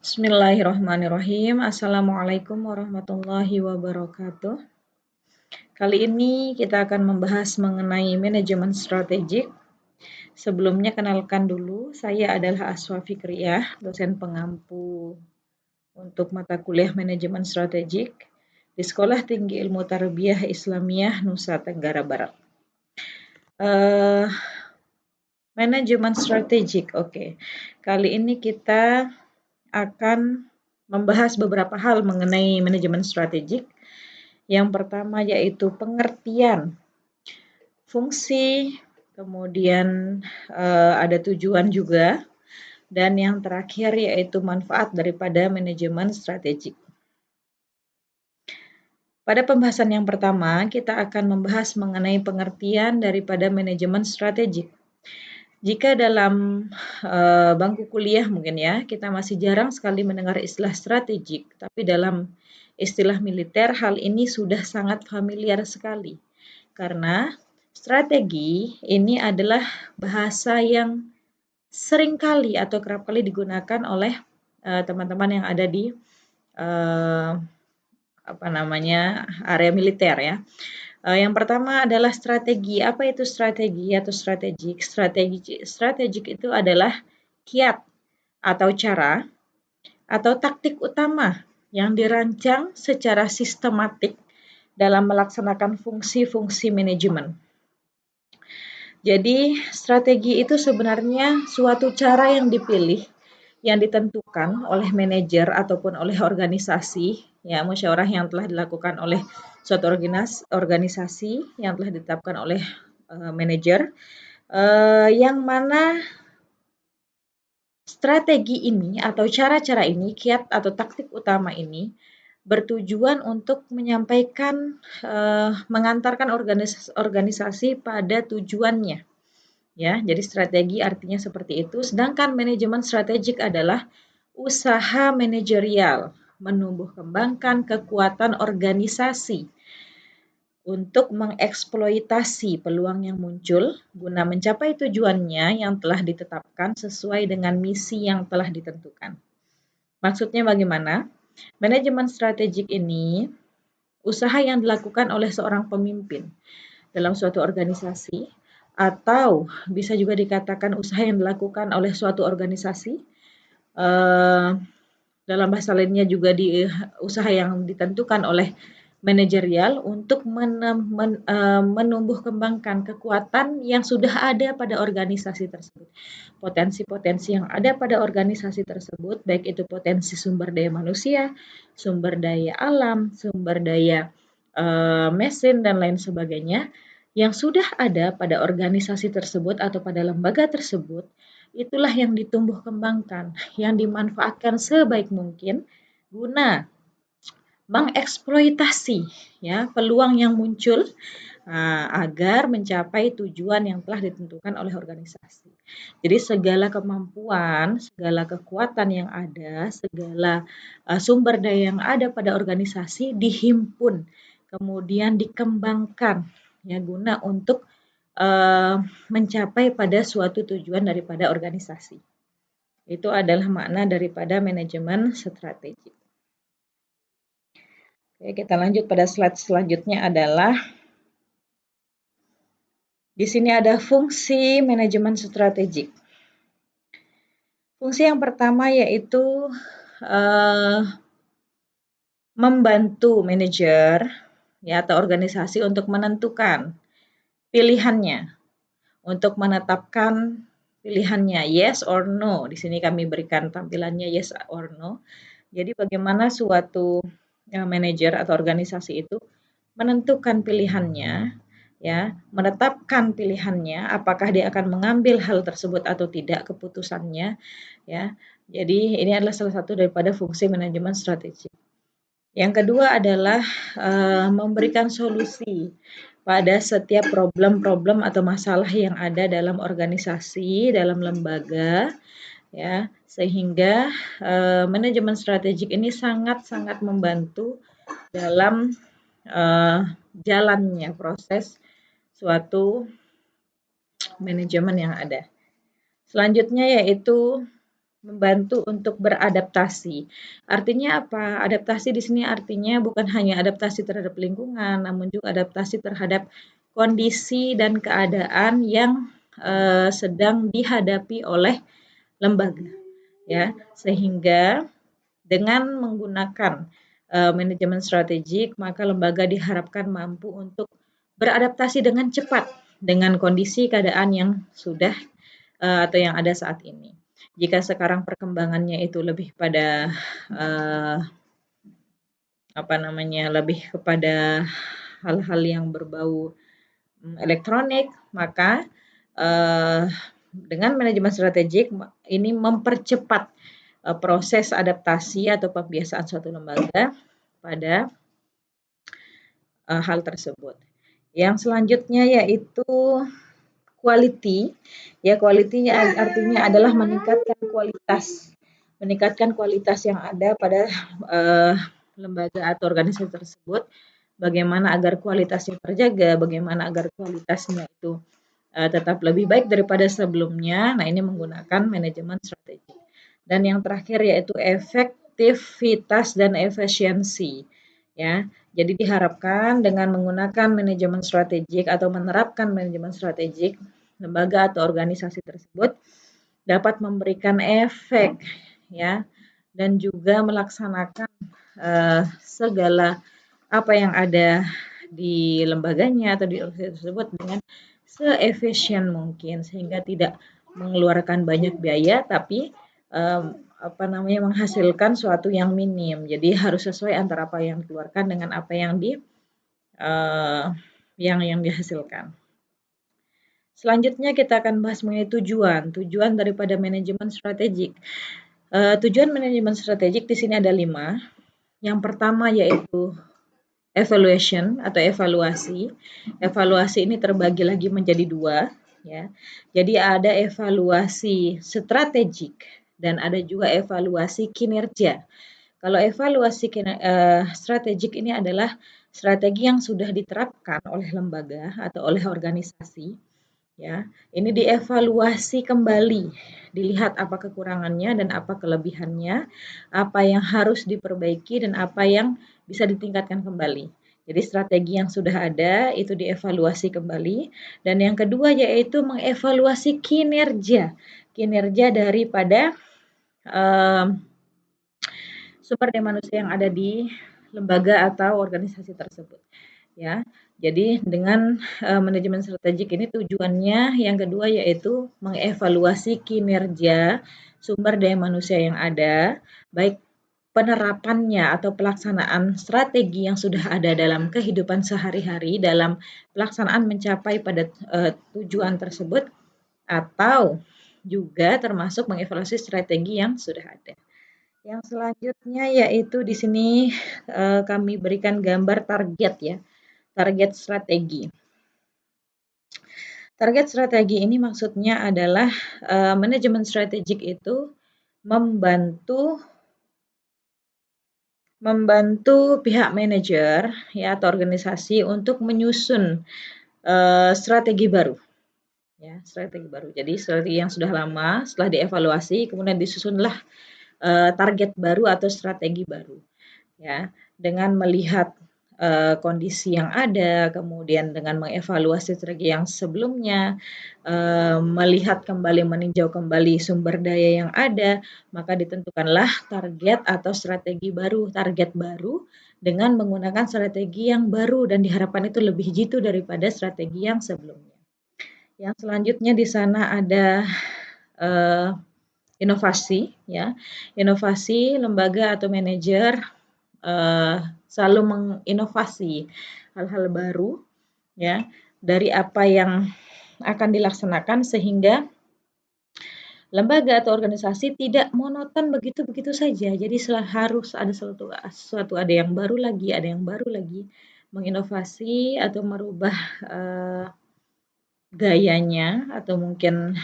Bismillahirrahmanirrahim. Assalamualaikum warahmatullahi wabarakatuh. Kali ini kita akan membahas mengenai manajemen strategik. Sebelumnya kenalkan dulu, saya adalah Aswa Fikriyah, dosen pengampu untuk mata kuliah manajemen strategik di Sekolah Tinggi Ilmu Tarbiyah Islamiyah Nusa Tenggara Barat. Manajemen strategik, oke. Kali ini kita akan membahas beberapa hal mengenai manajemen strategik. Yang pertama yaitu pengertian fungsi, kemudian ada tujuan juga, dan yang terakhir yaitu manfaat daripada manajemen strategik. Pada pembahasan yang pertama, kita akan membahas mengenai pengertian daripada manajemen strategik. Jika dalam bangku kuliah mungkin ya, kita masih jarang sekali mendengar istilah strategik, tapi dalam istilah militer hal ini sudah sangat familiar sekali. Karena strategi ini adalah bahasa yang seringkali atau kerap kali digunakan oleh teman-teman yang ada di area militer ya. Yang pertama adalah strategi. Apa itu strategi atau strategik? Strategik itu adalah kiat atau cara atau taktik utama yang dirancang secara sistematik dalam melaksanakan fungsi-fungsi manajemen. Jadi, strategi itu sebenarnya suatu cara yang dipilih, yang ditentukan oleh manajer ataupun oleh organisasi, ya musyawarah yang telah dilakukan oleh suatu organisasi yang telah ditetapkan oleh manajer, yang mana strategi ini atau cara-cara ini, kiat atau taktik utama ini bertujuan untuk menyampaikan, mengantarkan organisasi pada tujuannya. Ya, jadi strategi artinya seperti itu. Sedangkan manajemen strategik adalah usaha manajerial menumbuh kembangkan kekuatan organisasi untuk mengeksploitasi peluang yang muncul guna mencapai tujuannya yang telah ditetapkan sesuai dengan misi yang telah ditentukan. Maksudnya bagaimana? Manajemen strategik ini usaha yang dilakukan oleh seorang pemimpin dalam suatu organisasi, atau bisa juga dikatakan usaha yang dilakukan oleh suatu organisasi, dalam bahasa lainnya juga usaha yang ditentukan oleh manajerial untuk menumbuh kembangkan kekuatan yang sudah ada pada organisasi tersebut. Potensi-potensi yang ada pada organisasi tersebut, baik itu potensi sumber daya manusia, sumber daya alam, sumber daya mesin, dan lain sebagainya, yang sudah ada pada organisasi tersebut atau pada lembaga tersebut, itulah yang ditumbuh kembangkan, yang dimanfaatkan sebaik mungkin guna mengeksploitasi ya peluang yang muncul agar mencapai tujuan yang telah ditentukan oleh organisasi. Jadi segala kemampuan, segala kekuatan yang ada, segala sumber daya yang ada pada organisasi dihimpun, kemudian dikembangkan ya guna untuk mencapai pada suatu tujuan daripada organisasi. Itu adalah makna daripada manajemen strategik. Oke, kita lanjut pada slide selanjutnya adalah di sini ada fungsi manajemen strategik. Fungsi yang pertama yaitu membantu manajer ya atau organisasi untuk menentukan pilihannya, untuk menetapkan pilihannya yes or no. Di sini kami berikan tampilannya yes or no. Jadi bagaimana suatu manajer atau organisasi itu menentukan pilihannya, ya, menetapkan pilihannya, apakah dia akan mengambil hal tersebut atau tidak keputusannya, ya. Jadi ini adalah salah satu daripada fungsi manajemen strategik. Yang kedua adalah memberikan solusi pada setiap problem-problem atau masalah yang ada dalam organisasi, dalam lembaga, ya, sehingga manajemen strategik ini sangat-sangat membantu dalam jalannya proses suatu manajemen yang ada. Selanjutnya yaitu membantu untuk beradaptasi. Artinya apa? Adaptasi di sini artinya bukan hanya adaptasi terhadap lingkungan, namun juga adaptasi terhadap kondisi dan keadaan yang sedang dihadapi oleh lembaga, ya. Sehingga dengan menggunakan manajemen strategik, maka lembaga diharapkan mampu untuk beradaptasi dengan cepat dengan kondisi keadaan yang sudah atau yang ada saat ini. Jika sekarang perkembangannya itu lebih pada uh, lebih kepada hal-hal yang berbau elektronik, maka uh, dengan manajemen strategik ini mempercepat proses adaptasi atau pembiasaan suatu lembaga pada hal tersebut. Yang selanjutnya yaitu quality. Ya, quality-nya artinya adalah meningkatkan kualitas yang ada pada lembaga atau organisasi tersebut. Bagaimana agar kualitasnya terjaga, bagaimana agar kualitasnya itu tetap lebih baik daripada sebelumnya. Nah, ini menggunakan manajemen strategi. Dan yang terakhir yaitu efektivitas dan efisiensi. Ya, jadi diharapkan dengan menggunakan manajemen strategik atau menerapkan manajemen strategik, lembaga atau organisasi tersebut dapat memberikan efek, ya, dan juga melaksanakan segala apa yang ada di lembaganya atau di organisasi tersebut dengan seefisien mungkin sehingga tidak mengeluarkan banyak biaya tapi menghasilkan suatu yang minim. Jadi harus sesuai antara apa yang dikeluarkan dengan apa yang yang dihasilkan. Selanjutnya kita akan bahas mengenai tujuan daripada manajemen strategik. Tujuan manajemen strategik di sini ada 5. Yang pertama yaitu evaluation atau evaluasi. Evaluasi ini terbagi lagi menjadi 2, ya. Jadi ada evaluasi strategik dan ada juga evaluasi kinerja. Kalau evaluasi strategik ini adalah strategi yang sudah diterapkan oleh lembaga atau oleh organisasi, ya. Ini dievaluasi kembali, dilihat apa kekurangannya dan apa kelebihannya, apa yang harus diperbaiki dan apa yang bisa ditingkatkan kembali. Jadi strategi yang sudah ada itu dievaluasi kembali dan yang kedua yaitu mengevaluasi kinerja daripada sumber daya manusia yang ada di lembaga atau organisasi tersebut, ya. Jadi dengan manajemen strategik ini tujuannya yang kedua yaitu mengevaluasi kinerja sumber daya manusia yang ada, baik penerapannya atau pelaksanaan strategi yang sudah ada dalam kehidupan sehari-hari dalam pelaksanaan mencapai pada tujuan tersebut atau juga termasuk mengevaluasi strategi yang sudah ada. Yang selanjutnya yaitu di sini kami berikan gambar target, ya. Target strategi. Target strategi ini maksudnya adalah manajemen strategik itu membantu pihak manajer, ya, atau organisasi untuk menyusun strategi baru. Ya, strategi baru. Jadi strategi yang sudah lama setelah dievaluasi kemudian disusunlah target baru atau strategi baru, ya, dengan melihat kondisi yang ada, kemudian dengan mengevaluasi strategi yang sebelumnya, melihat kembali, meninjau kembali sumber daya yang ada, maka ditentukanlah target atau strategi baru, target baru dengan menggunakan strategi yang baru dan diharapkan itu lebih jitu daripada strategi yang sebelumnya. Yang selanjutnya di sana ada inovasi, ya. Inovasi lembaga atau manajer selalu menginovasi hal-hal baru, ya, dari apa yang akan dilaksanakan sehingga lembaga atau organisasi tidak monoton begitu-begitu saja. Jadi harus ada sesuatu ada yang baru lagi, menginovasi atau merubah gayanya atau mungkin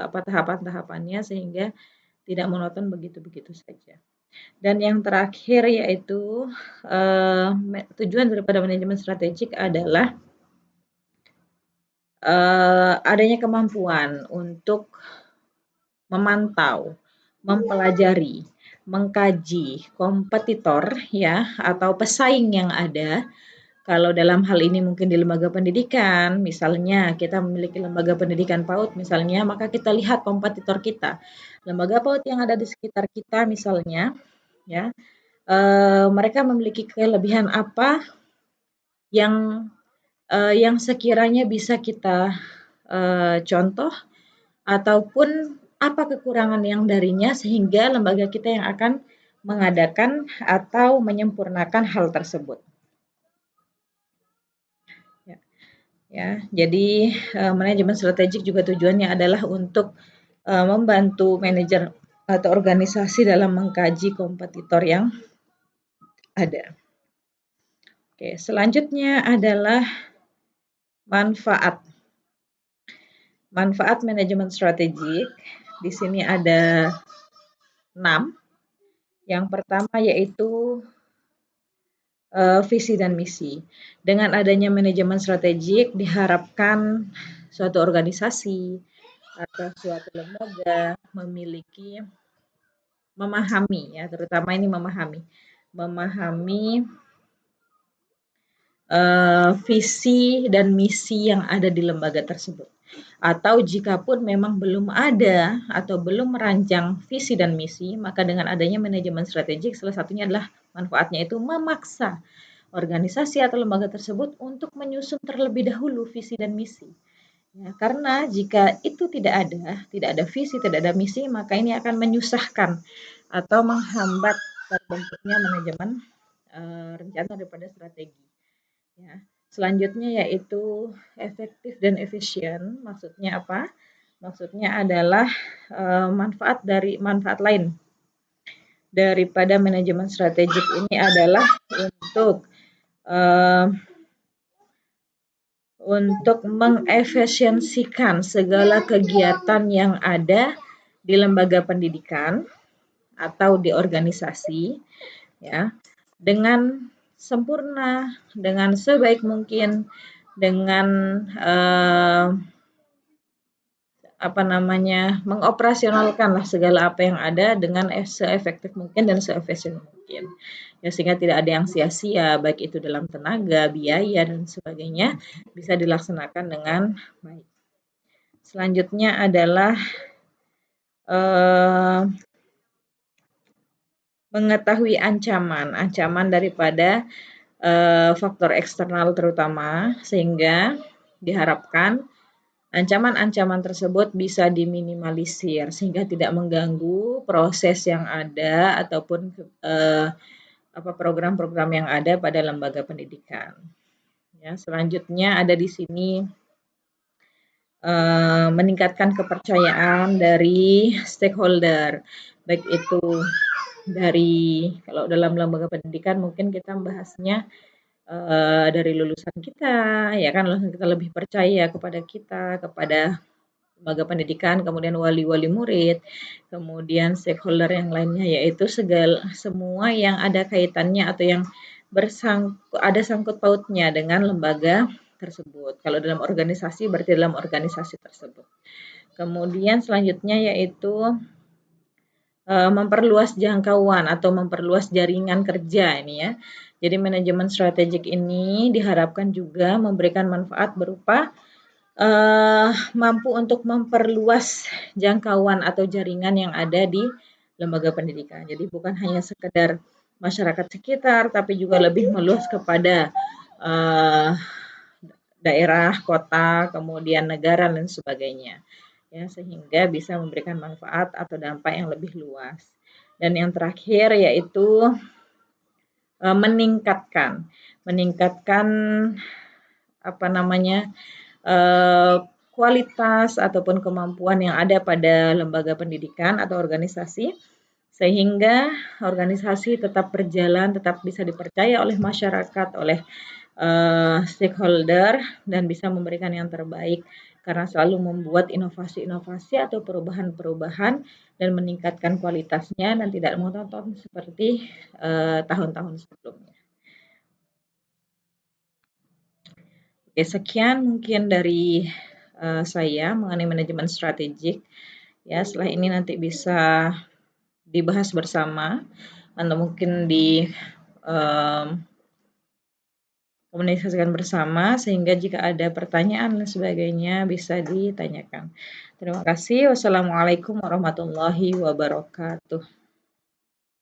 tahapan-tahapannya sehingga tidak monoton begitu-begitu saja. Dan yang terakhir yaitu tujuan daripada manajemen strategik adalah adanya kemampuan untuk memantau mempelajari, mengkaji kompetitor ya atau pesaing yang ada. Kalau dalam hal ini mungkin di lembaga pendidikan, misalnya kita memiliki lembaga pendidikan PAUD misalnya, maka kita lihat kompetitor kita. Lembaga PAUD yang ada di sekitar kita misalnya, ya, mereka memiliki kelebihan apa yang sekiranya bisa kita contoh ataupun apa kekurangan yang darinya sehingga lembaga kita yang akan mengadakan atau menyempurnakan hal tersebut. Ya, jadi manajemen strategik juga tujuannya adalah untuk membantu manajer atau organisasi dalam mengkaji kompetitor yang ada. Oke, selanjutnya adalah manfaat. Manfaat manajemen strategik. Di sini ada 6. Yang pertama yaitu visi dan misi. Dengan adanya manajemen strategik diharapkan suatu organisasi atau suatu lembaga memahami ya, terutama ini memahami visi dan misi yang ada di lembaga tersebut. Atau jikapun memang belum ada atau belum merancang visi dan misi, maka dengan adanya manajemen strategik salah satunya adalah manfaatnya itu memaksa organisasi atau lembaga tersebut untuk menyusun terlebih dahulu visi dan misi. Ya, karena jika itu tidak ada visi, tidak ada misi, maka ini akan menyusahkan atau menghambat terbentuknya manajemen rencana daripada strategi. Ya. Selanjutnya yaitu efektif dan efisien. Maksudnya apa? Maksudnya adalah manfaat lain daripada manajemen strategik ini adalah untuk mengefisiensikan segala kegiatan yang ada di lembaga pendidikan atau di organisasi ya dengan sempurna, dengan sebaik mungkin, dengan mengoperasionalkanlah segala apa yang ada dengan seefektif mungkin dan seefisien mungkin. Ya, sehingga tidak ada yang sia-sia, baik itu dalam tenaga, biaya, dan sebagainya, bisa dilaksanakan dengan baik. Selanjutnya adalah mengetahui ancaman daripada faktor eksternal terutama, sehingga diharapkan ancaman-ancaman tersebut bisa diminimalisir sehingga tidak mengganggu proses yang ada ataupun program-program yang ada pada lembaga pendidikan. Ya, selanjutnya ada di sini meningkatkan kepercayaan dari stakeholder, baik itu kalau dalam lembaga pendidikan mungkin kita membahasnya dari lulusan kita, ya kan, langsung kita lebih percaya kepada lembaga pendidikan, kemudian wali-wali murid, kemudian stakeholder yang lainnya, yaitu semua yang ada kaitannya atau yang ada sangkut pautnya dengan lembaga tersebut. Kalau dalam organisasi berarti dalam organisasi tersebut. Kemudian selanjutnya yaitu memperluas jangkauan atau memperluas jaringan kerja ini ya. Jadi manajemen strategik ini diharapkan juga memberikan manfaat berupa mampu untuk memperluas jangkauan atau jaringan yang ada di lembaga pendidikan. Jadi bukan hanya sekedar masyarakat sekitar, tapi juga lebih meluas kepada daerah, kota, kemudian negara dan sebagainya. Ya, sehingga bisa memberikan manfaat atau dampak yang lebih luas. Dan yang terakhir yaitu meningkatkan kualitas ataupun kemampuan yang ada pada lembaga pendidikan atau organisasi sehingga organisasi tetap berjalan, tetap bisa dipercaya oleh masyarakat, oleh stakeholder dan bisa memberikan yang terbaik karena selalu membuat inovasi-inovasi atau perubahan-perubahan dan meningkatkan kualitasnya dan tidak monoton seperti tahun-tahun sebelumnya. Oke, sekian mungkin dari saya mengenai manajemen strategik. Ya, setelah ini nanti bisa dibahas bersama atau mungkin di komunikasikan bersama sehingga jika ada pertanyaan dan sebagainya bisa ditanyakan. Terima kasih. Wassalamualaikum warahmatullahi wabarakatuh.